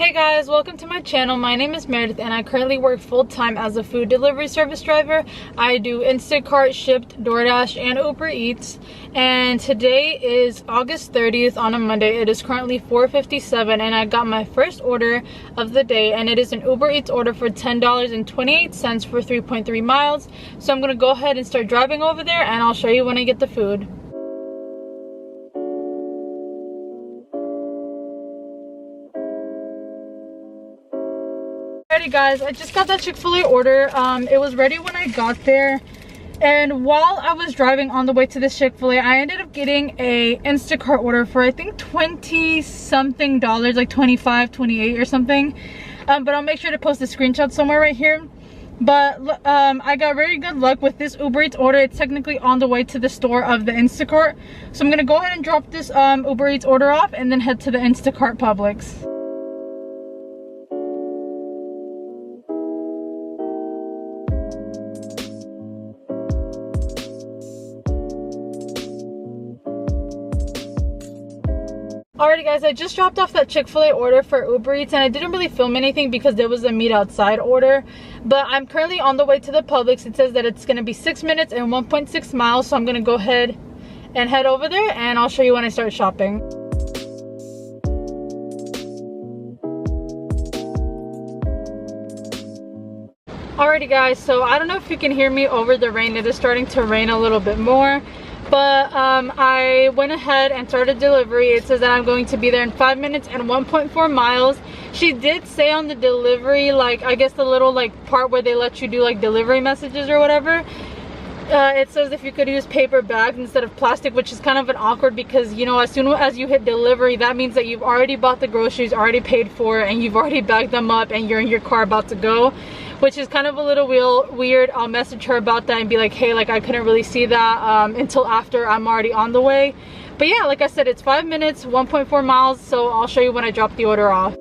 Hey guys, welcome to my channel. My name is Meredith and I currently work full-time as a food delivery service driver. I do Instacart, Shipped, DoorDash, and Ubereats. And today is August 30th on a Monday. It is currently 4:57 and I got my first order of the day, and it is an Ubereats order for $10.28 for 3.3 miles. So I'm going to go ahead and start driving over there and I'll show you when I get the food. Alrighty guys, I just got that Chick-fil-A order. It was ready when I got there, and while I was driving on the way to this Chick-fil-A, I ended up getting a Instacart order for I think 20 something dollars, like 25, 28 or something. But I'll make sure to post a screenshot somewhere right here. But I got very good luck with this Uber Eats order. It's technically on the way to the store of the Instacart, so I'm gonna go ahead and drop this Uber Eats order off and then head to the Instacart Publix. Alrighty guys, I just dropped off that Chick-fil-A order for Uber Eats and I didn't really film anything because there was a meet outside order. But I'm currently on the way to the Publix. It says that it's going to be 6 minutes and 1.6 miles. So I'm going to go ahead and head over there and I'll show you when I start shopping. Alrighty guys, so I don't know if you can hear me over the rain. It is starting to rain a little bit more. But I went ahead and started delivery. It says that I'm going to be there in 5 minutes and 1.4 miles. She did say on the delivery, like I guess the little like part where they let you do like delivery messages or whatever, it says if you could use paper bags instead of plastic, which is kind of an awkward because, you know, as soon as you hit delivery, that means that you've already bought the groceries, already paid for it, and you've already bagged them up and you're in your car about to go, which is kind of a little weird. I'll message her about that and be like, hey, like I couldn't really see that until after I'm already on the way. But yeah, like I said, it's 5 minutes, 1.4 miles, so I'll show you when I drop the order off.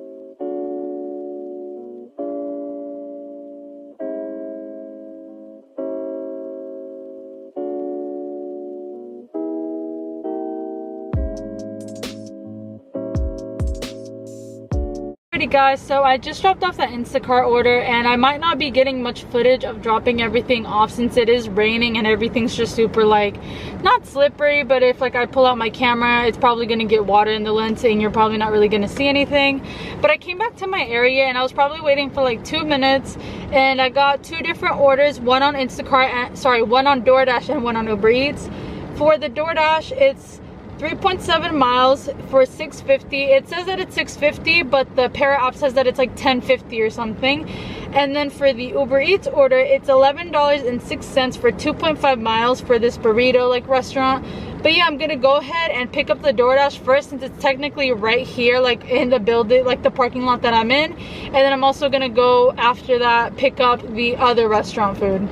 Guys, so I just dropped off that Instacart order and I might not be getting much footage of dropping everything off since it is raining and everything's just super like not slippery, but if like I pull out my camera, it's probably gonna get water in the lens and you're probably not really gonna see anything. But I came back to my area and I was probably waiting for like 2 minutes and I got two different orders, one on Instacart and one on DoorDash and one on Uber Eats. For the DoorDash, it's 3.7 miles for $6.50. It says that it's $6.50, but the para app says that it's like $10.50 or something. And then for the Uber Eats order, it's $11.06 for 2.5 miles for this burrito like restaurant. But yeah, I'm gonna go ahead and pick up the DoorDash first since it's technically right here, like in the building, like the parking lot that I'm in. And then I'm also gonna go after that pick up the other restaurant food.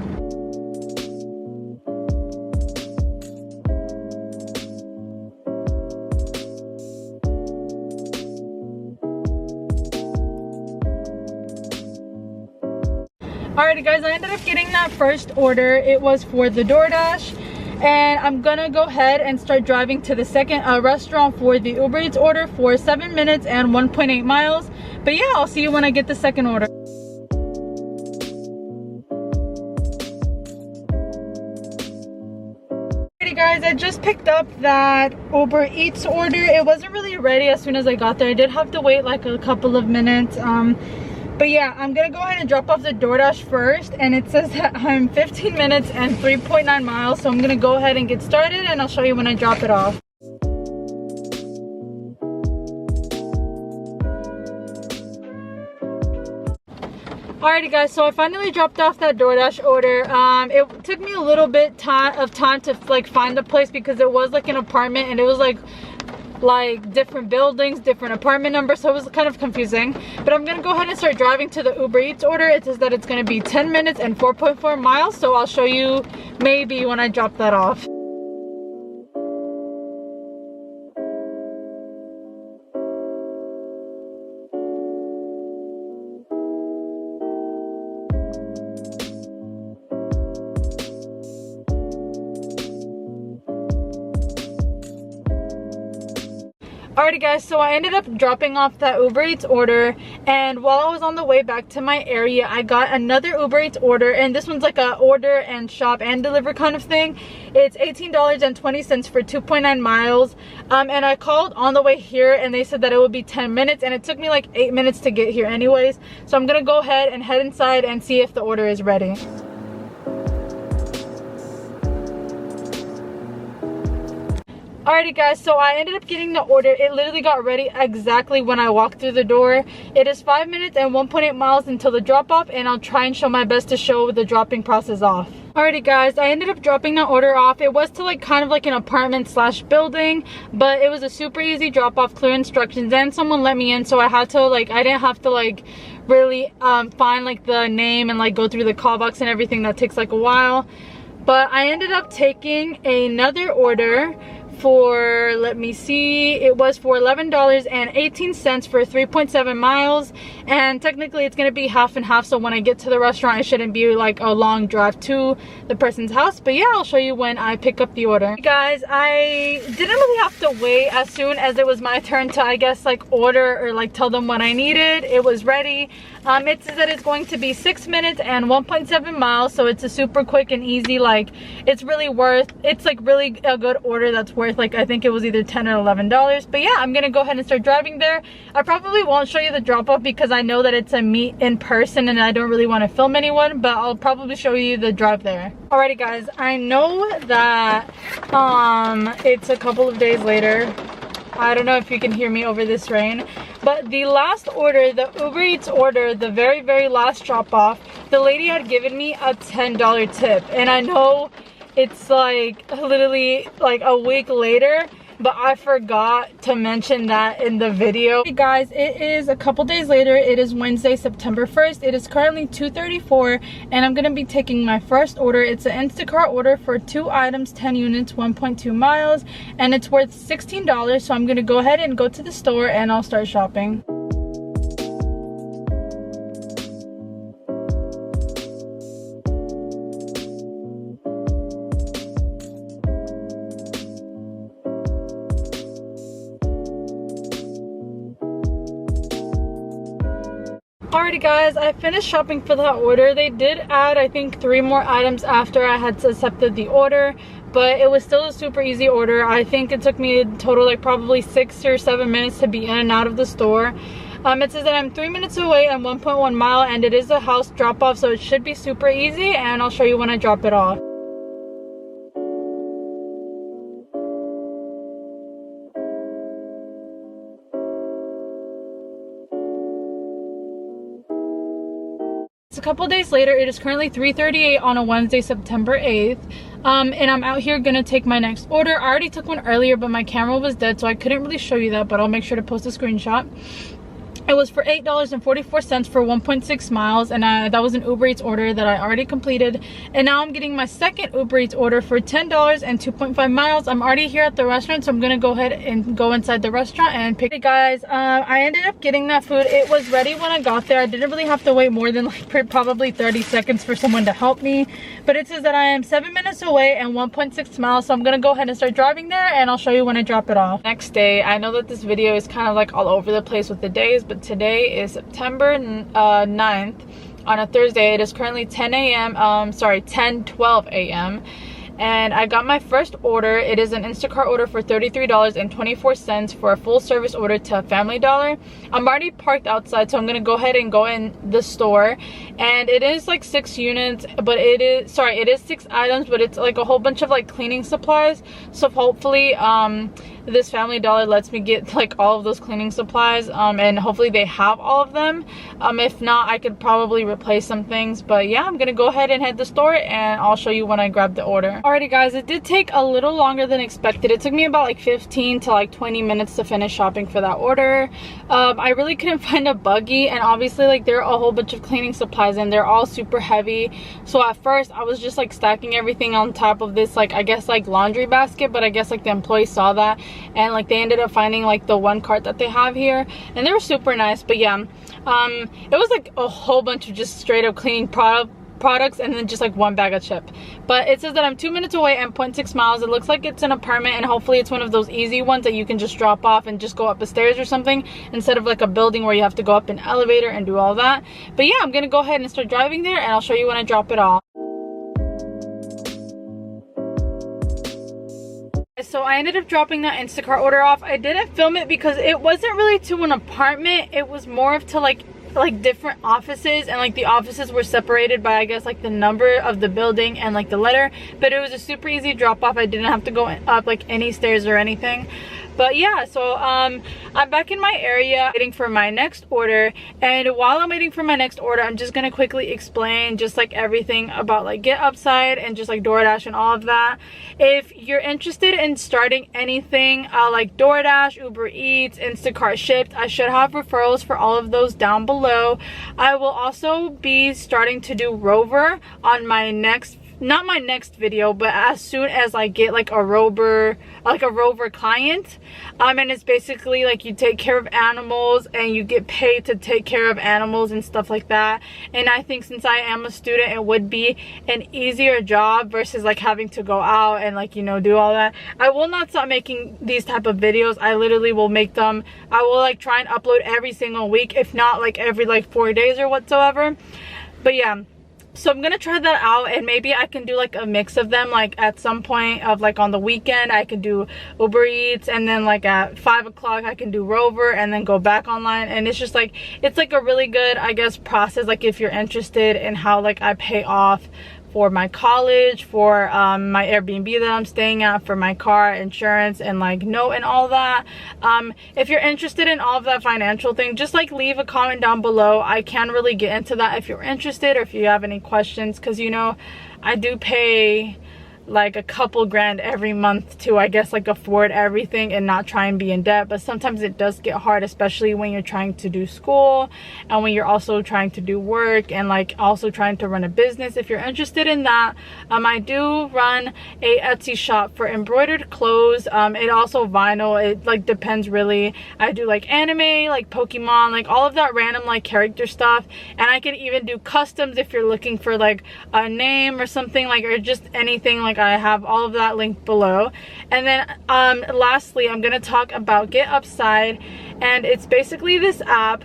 Alrighty guys, I ended up getting that first order. It was for the DoorDash, and I'm gonna go ahead and start driving to the second restaurant for the Uber Eats order for 7 minutes and 1.8 miles. But yeah, I'll see you when I get the second order. Alrighty guys, I just picked up that Uber Eats order. It wasn't really ready as soon as I got there. I did have to wait like a couple of minutes. But yeah, I'm gonna go ahead and drop off the DoorDash first, and it says that I'm 15 minutes and 3.9 miles, so I'm gonna go ahead and get started and I'll show you when I drop it off. Alrighty guys, so I finally dropped off that DoorDash order. It took me a little bit of time to like find the place because it was like an apartment and it was like different buildings, different apartment numbers, so it was kind of confusing. But I'm gonna go ahead and start driving to the Uber Eats order. It says that it's gonna be 10 minutes and 4.4 miles, so I'll show you maybe when I drop that off. Alrighty guys, so I ended up dropping off that Ubereats order, and while I was on the way back to my area, I got another Ubereats order, and this one's like a order and shop and deliver kind of thing. It's $18.20 for 2.9 miles. And I called on the way here and they said that it would be 10 minutes, and it took me like 8 minutes to get here anyways. So I'm gonna go ahead and head inside and see if the order is ready. Alrighty guys, so I ended up getting the order. It literally got ready exactly when I walked through the door. It is 5 minutes and 1.8 miles until the drop off, and I'll try and show my best to show the dropping process off. Alrighty guys, I ended up dropping the order off. It was to like kind of like an apartment slash building, but it was a super easy drop off, clear instructions, and someone let me in, so I had to like, I didn't have to like really find like the name and like go through the call box and everything. That takes like a while. But I ended up taking another order for, let me see, it was for $11.18 for 3.7 miles, and technically it's gonna be half and half, so when I get to the restaurant it shouldn't be like a long drive to the person's house. But yeah, I'll show you when I pick up the order. Guys, I didn't really have to wait. As soon as it was my turn to, I guess, like order or like tell them what I needed, it was ready. It says that it's going to be 6 minutes and 1.7 miles, so it's a super quick and easy, like it's really worth, it's like really a good order that's worth, like I think it was either $10 or $11. But yeah, I'm gonna go ahead and start driving there. I probably won't show you the drop off because I know that it's a meet in person and I don't really want to film anyone, but I'll probably show you the drive there. Alrighty guys, I know that it's a couple of days later. I don't know if you can hear me over this rain, but the last order, the Ubereats order, the very last drop off, the lady had given me a $10 tip, and I know it's like literally like a week later, but I forgot to mention that in the video. Hey guys, it is a couple days later. It is Wednesday, September 1st. It is currently 2:34, and I'm gonna be taking my first order. It's an Instacart order for 2 items, 10 units, 1.2 miles, and it's worth $16. So I'm gonna go ahead and go to the store and I'll start shopping. Alrighty guys, I finished shopping for that order. They did add, I think, 3 more items after I had accepted the order, but it was still a super easy order. I think it took me a total like probably 6 or 7 minutes to be in and out of the store. It says that I'm 3 minutes away and 1.1 mile, and it is a house drop off, so it should be super easy, and I'll show you when I drop it off. A couple days later. It is currently 3:38 on a Wednesday, September 8th, and I'm out here gonna take my next order. I already took one earlier, but my camera was dead, so I couldn't really show you that, but I'll make sure to post a screenshot. It was for $8.44 for 1.6 miles, and that was an Ubereats order that I already completed. And now I'm getting my second Ubereats order for $10 and 2.5 miles. I'm already here at the restaurant, so I'm gonna go ahead and go inside the restaurant and pick it. Guys, I ended up getting that food. It was ready when I got there. I didn't really have to wait more than like probably 30 seconds for someone to help me. But it says that I am 7 minutes away and 1.6 miles, so I'm gonna go ahead and start driving there, and I'll show you when I drop it off. Next day, I know that this video is kind of like all over the place with the days, but today is September 9th on a Thursday. It is currently 10:12 a.m. and I got my first order. It is an Instacart order for $33.24 for a full service order to Family Dollar. I'm already parked outside, so I'm gonna go ahead and go in the store, and it is like 6 units, but it is 6 items, but it's like a whole bunch of like cleaning supplies. So hopefully this Family Dollar lets me get like all of those cleaning supplies, and hopefully they have all of them. If not, I could probably replace some things, but yeah, I'm gonna go ahead and head to the store, and I'll show you when I grab the order. Alrighty guys, it did take a little longer than expected. It took me about like 15 to like 20 minutes to finish shopping for that order. I really couldn't find a buggy, and obviously like there are a whole bunch of cleaning supplies and they're all super heavy. So at first I was just like stacking everything on top of this, like I guess like laundry basket, but I guess like the employees saw that, and like they ended up finding like the one cart that they have here, and they were super nice. But yeah, it was like a whole bunch of just straight up cleaning products and then just like 1 bag of chip. But it says that I'm 2 minutes away and 0.6 miles. It looks like it's an apartment, and hopefully it's one of those easy ones that you can just drop off and just go up the stairs or something, instead of like a building where you have to go up an elevator and do all that. But yeah, I'm gonna go ahead and start driving there, and I'll show you when I drop it off. So I ended up dropping that Instacart order off. I didn't film it because it wasn't really to an apartment. It was more of to like different offices, and like the offices were separated by, I guess, like the number of the building and like the letter. But it was a super easy drop off. I didn't have to go up like any stairs or anything. But yeah, so I'm back in my area waiting for my next order. And while I'm waiting for my next order, I'm just gonna quickly explain just like everything about like Get Upside and just like DoorDash and all of that. If you're interested in starting anything like DoorDash, Ubereats, Instacart Shipped, I should have referrals for all of those down below. I will also be starting to do Rover on my next, not my next video, but as soon as I get like a Rover client. And it's basically like you take care of animals and you get paid to take care of animals and stuff like that. And I think since I am a student, it would be an easier job versus like having to go out and like, you know, do all that. I will not stop making these type of videos. I literally will make them. I will like try and upload every single week, if not like every like 4 days or whatsoever. But yeah, so I'm gonna try that out, and maybe I can do like a mix of them, like at some point of like on the weekend I can do Uber Eats, and then like at 5 o'clock I can do Rover, and then go back online. And it's just like, it's like a really good, I guess, process, like if you're interested in how like I pay off for my college, for my Airbnb that I'm staying at, for my car insurance and like note and all that. If you're interested in all of that financial thing, just like leave a comment down below. I can really get into that if you're interested, or if you have any questions, because you know I do pay like a couple grand every month to, I guess, like afford everything and not try and be in debt. But sometimes it does get hard, especially when you're trying to do school and when you're also trying to do work and like also trying to run a business. If you're interested in that, I do run a Etsy shop for embroidered clothes. It also vinyl. It like depends really. I do like anime, like Pokemon, like all of that random like character stuff. And I can even do customs if you're looking for like a name or something, like, or just anything. Like I have all of that linked below. And then lastly, I'm gonna talk about Get Upside, and it's basically this app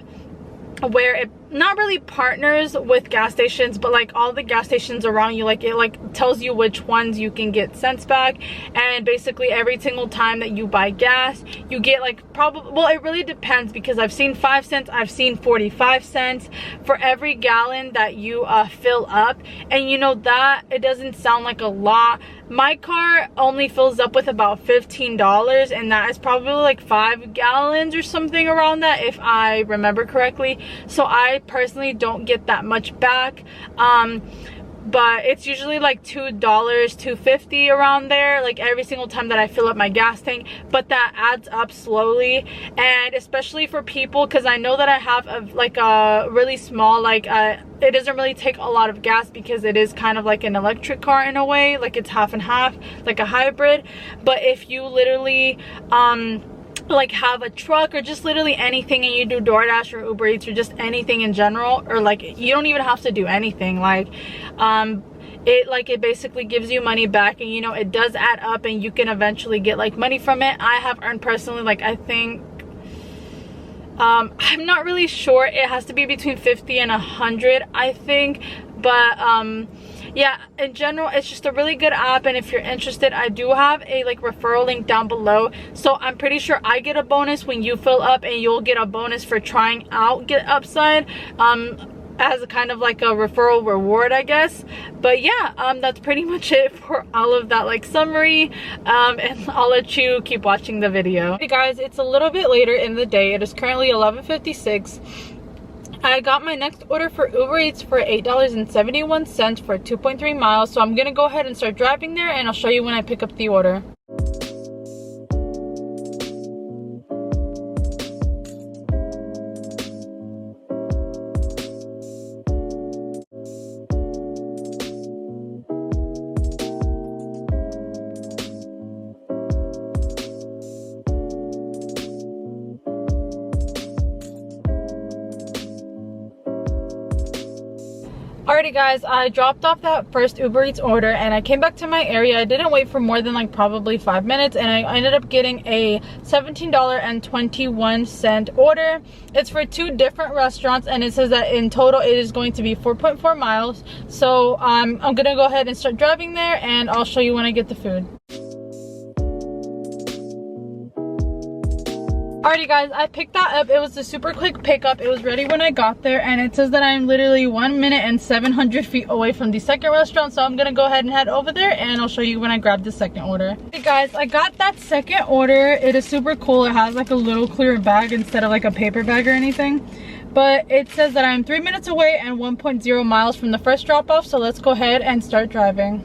where it not really partners with gas stations, but like all the gas stations around you, like it like tells you which ones you can get cents back. And basically every single time that you buy gas, you get like probably, well, it really depends, because I've seen 5 cents, I've seen 45 cents for every gallon that you fill up. And you know that it doesn't sound like a lot. My car only fills up with about $15, and that is probably like 5 gallons or something around that, if I remember correctly. So I personally don't get that much back. But it's usually like $2, $2.50 around there, like every single time that I fill up my gas tank. But that adds up slowly, and especially for people, because I know that I have a really small, like it doesn't really take a lot of gas, because it is kind of like an electric car in a way, like it's half and half, like a hybrid. But if you literally like have a truck or just literally anything, and you do DoorDash or Uber Eats or just anything in general, or like you don't even have to do anything, like it basically gives you money back, and you know it does add up, and you can eventually get like money from it. I have earned personally, like I think I'm not really sure, it has to be between 50 and 100, I think. But yeah, in general, it's just a really good app. And if you're interested, I do have a like referral link down below. So I'm pretty sure I get a bonus when you fill up, and you'll get a bonus for trying out Get Upside, as a kind of like a referral reward, I guess. But yeah, that's pretty much it for all of that like summary. And I'll let you keep watching the video. Hey guys, it's a little bit later in the day. It is currently 11:56. I got my next order for Uber Eats for $8.71 for 2.3 miles. So I'm gonna go ahead and start driving there, and I'll show you when I pick up the order. Alrighty guys, I dropped off that first Uber Eats order and I came back to my area. I didn't wait for more than like probably 5 minutes, and I ended up getting a $17.21 order. It's for 2 different restaurants, and it says that in total it is going to be 4.4 miles. So I'm gonna go ahead and start driving there, and I'll show you when I get the food. Alrighty guys, I picked that up. It was a super quick pickup. It was ready when I got there, and it says that I'm literally 1 minute and 700 feet away from the second restaurant. So I'm gonna go ahead and head over there, and I'll show you when I grab the second order. Hey guys, I got that second order. It is super cool. It has like a little clear bag instead of like a paper bag or anything. But it says that I'm 3 minutes away and 1.0 miles from the first drop off. So let's go ahead and start driving.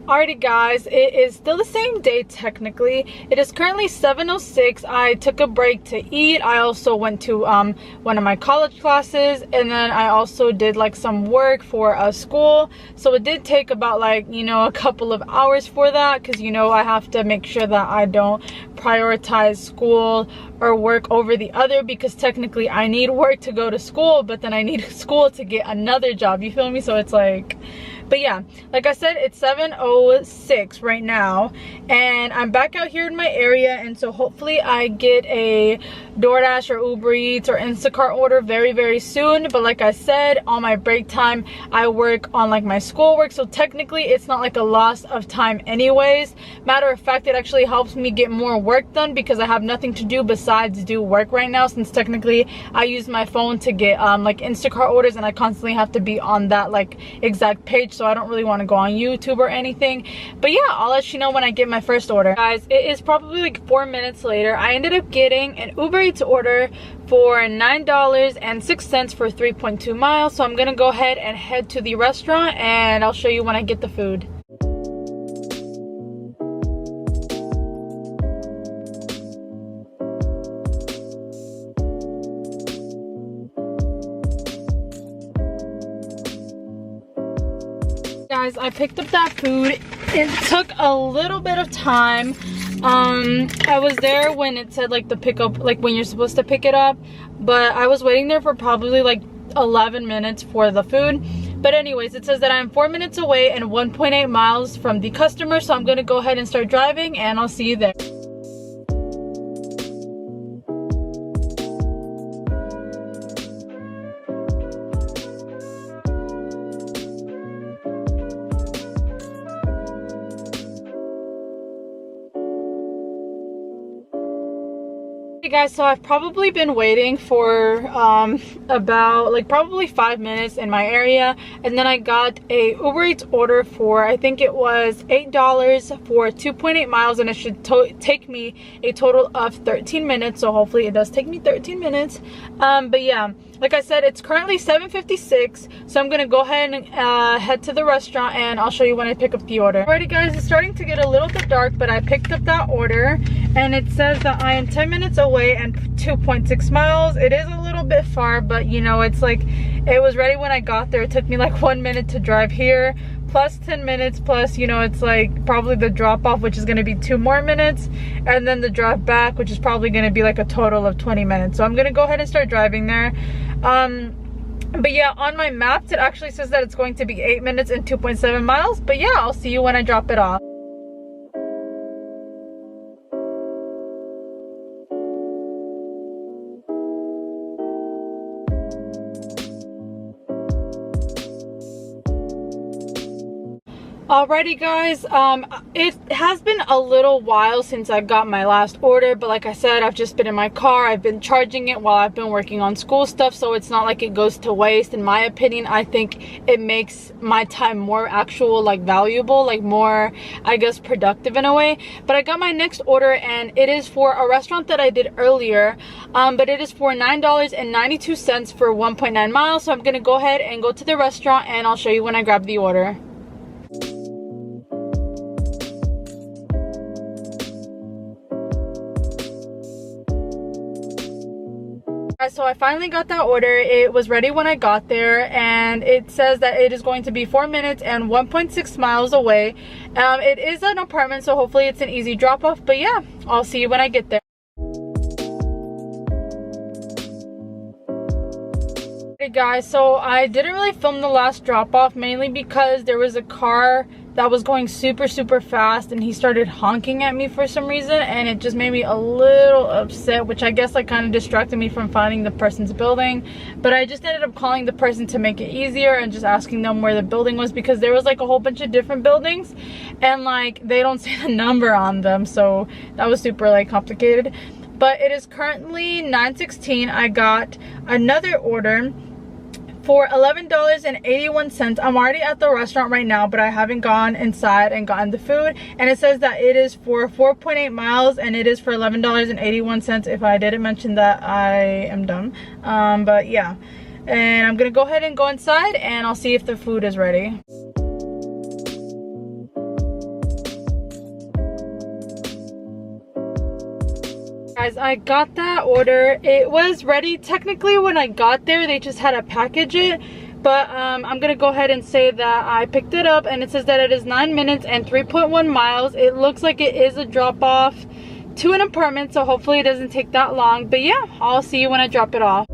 Alrighty guys, it is still the same day technically. It is currently 7:06. I took a break to eat. I also went to one of my college classes, and then I also did like some work for a school. So it did take about like, you know, a couple of hours for that, because you know I have to make sure that I don't prioritize school or work over the other, because technically I need work to go to school, but then I need school to get another job, you feel me? So it's like, but yeah, like I said, it's 7:06 right now, and I'm back out here in my area, and so hopefully I get a DoorDash or Uber Eats or Instacart order very, very soon. But like I said, on my break time, I work on like my schoolwork, so technically it's not like a loss of time anyways. Matter of fact, it actually helps me get more work done, because I have nothing to do besides do work right now, since technically I use my phone to get like Instacart orders, and I constantly have to be on that like exact page. So I don't really want to go on YouTube or anything. But yeah, I'll let you know when I get my first order. Guys, it is probably like 4 minutes later. I ended up getting an Uber Eats order for $9.06 for 3.2 miles. So I'm gonna go ahead and head to the restaurant, and I'll show you when I get the food. Guys, I picked up that food. It took a little bit of time. I was there when it said like the pickup, like when you're supposed to pick it up, but I was waiting there for probably like 11 minutes for the food. But anyways, it says that I'm 4 minutes away and 1.8 miles from the customer, so I'm gonna go ahead and start driving, and I'll see you there. Hey guys, so I've probably been waiting for about like probably 5 minutes in my area, and then I got a Uber Eats order for, I think it was $8 for 2.8 miles, and it should take me a total of 13 minutes. So hopefully it does take me 13 minutes. But yeah, like I said, it's currently 7:56, so I'm gonna go ahead and head to the restaurant, and I'll show you when I pick up the order. Alrighty guys, it's starting to get a little bit dark, but I picked up that order, and it says that I am 10 minutes away and 2.6 miles. It is a little bit far, but you know, it's like, it was ready when I got there. It took me like 1 minute to drive here, plus 10 minutes, plus, you know, it's like probably the drop off, which is going to be 2 more minutes, and then the drive back, which is probably going to be like a total of 20 minutes. So I'm going to go ahead and start driving there. But yeah, on my maps it actually says that it's going to be 8 minutes and 2.7 miles. But yeah, I'll see you when I drop it off. Alrighty guys, it has been a little while since I got my last order, but like I said, I've just been in my car. I've been charging it while I've been working on school stuff, so it's not like it goes to waste. In my opinion, I think it makes my time more actual, like valuable, like more, I guess, productive in a way. But I got my next order, and it is for a restaurant that I did earlier, but it is for $9.92 for 1.9 miles. So I'm gonna go ahead and go to the restaurant, and I'll show you when I grab the order. So I finally got that order. It was ready when I got there, and it says that it is going to be 4 minutes and 1.6 miles away. It is an apartment, so hopefully it's an easy drop off, but yeah, I'll see you when I get there. Hey guys, so I didn't really film the last drop off, mainly because there was a car that was going super fast and he started honking at me for some reason, and it just made me a little upset, which I guess like kind of distracted me from finding the person's building. But I just ended up calling the person to make it easier and just asking them where the building was, because there was like a whole bunch of different buildings and like they don't say the number on them, so that was super like complicated. But it is currently 9:16. I got another order for $11.81. I'm already at the restaurant right now, but I haven't gone inside and gotten the food. And it says that it is for 4.8 miles and it is for $11.81. If I didn't mention that, I am dumb. But yeah, and I'm gonna go ahead and go inside and I'll see if the food is ready. Guys, I got that order. It was ready technically when I got there. They just had to package it, but I'm gonna go ahead and say that I picked it up, and it says that it is 9 minutes and 3.1 miles. It looks like it is a drop off to an apartment, so hopefully it doesn't take that long. But yeah, I'll see you when I drop it off.